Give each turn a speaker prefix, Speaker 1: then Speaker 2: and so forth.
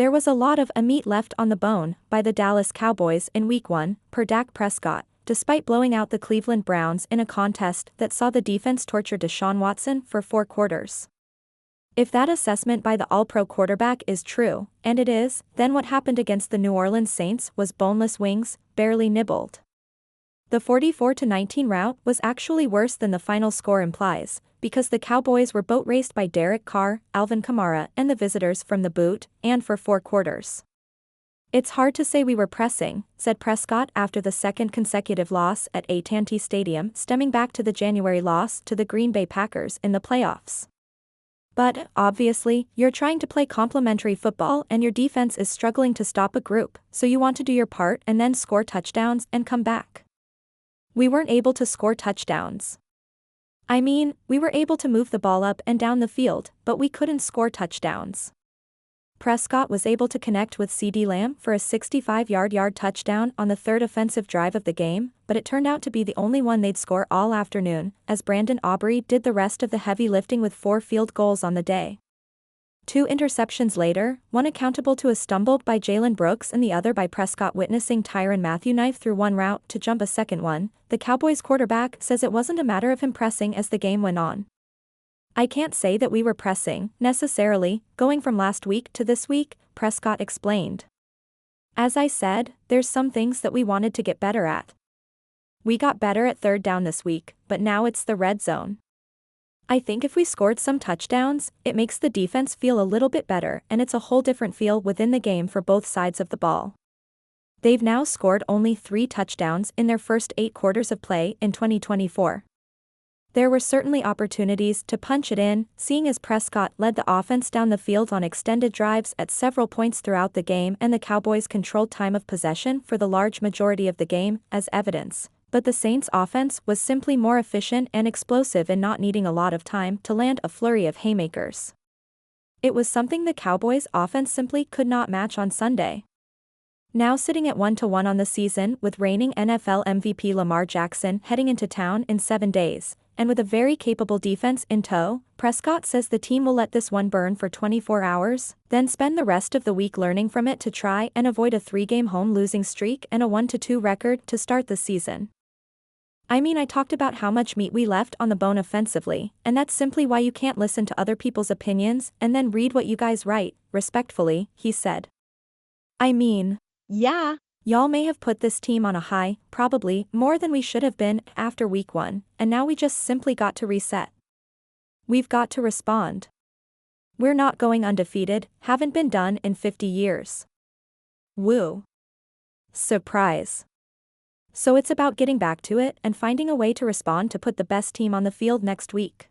Speaker 1: There was a lot of meat left on the bone by the Dallas Cowboys in Week 1, per Dak Prescott, despite blowing out the Cleveland Browns in a contest that saw the defense torture Deshaun Watson for 4 quarters. If that assessment by the All-Pro quarterback is true, and it is, then what happened against the New Orleans Saints was boneless wings, barely nibbled. The 44-19 rout was actually worse than the final score implies, because the Cowboys were boat raced by Derek Carr, Alvin Kamara, and the visitors from the boot, and for 4 quarters. It's hard to say we were pressing, said Prescott after the second consecutive loss at AT&T Stadium, stemming back to the January loss to the Green Bay Packers in the playoffs. But, obviously, you're trying to play complementary football and your defense is struggling to stop a group, so you want to do your part and then score touchdowns and come back. We weren't able to score touchdowns. I mean, we were able to move the ball up and down the field, but we couldn't score touchdowns. Prescott was able to connect with CeeDee Lamb for a 65-yard touchdown on the third offensive drive of the game, but it turned out to be the only one they'd score all afternoon, as Brandon Aubrey did the rest of the heavy lifting with 4 field goals on the day. 2 interceptions later, one accountable to a stumble by Jalen Brooks and the other by Prescott witnessing Tyrann Mathieu knife through one route to jump a second one, the Cowboys quarterback says it wasn't a matter of him pressing as the game went on. I can't say that we were pressing, necessarily, going from last week to this week, Prescott explained. As I said, there's some things that we wanted to get better at. We got better at third down this week, but now it's the red zone. I think if we scored some touchdowns, it makes the defense feel a little bit better and it's a whole different feel within the game for both sides of the ball. They've now scored only 3 touchdowns in their first 8 quarters of play in 2024. There were certainly opportunities to punch it in, seeing as Prescott led the offense down the field on extended drives at several points throughout the game and the Cowboys controlled time of possession for the large majority of the game, as evidence. But the Saints' offense was simply more efficient and explosive in not needing a lot of time to land a flurry of haymakers. It was something the Cowboys' offense simply could not match on Sunday. Now sitting at 1-1 on the season with reigning NFL MVP Lamar Jackson heading into town in 7 days, and with a very capable defense in tow, Prescott says the team will let this one burn for 24 hours, then spend the rest of the week learning from it to try and avoid a 3-game home losing streak and a 1-2 record to start the season. I mean, I talked about how much meat we left on the bone offensively, and that's simply why you can't listen to other people's opinions and then read what you guys write, respectfully, he said. I mean, yeah, y'all may have put this team on a high, probably more than we should have been after week 1, and now we just simply got to reset. We've got to respond. We're not going undefeated, haven't been done in 50 years. Woo. Surprise. So it's about getting back to it and finding a way to respond to put the best team on the field next week.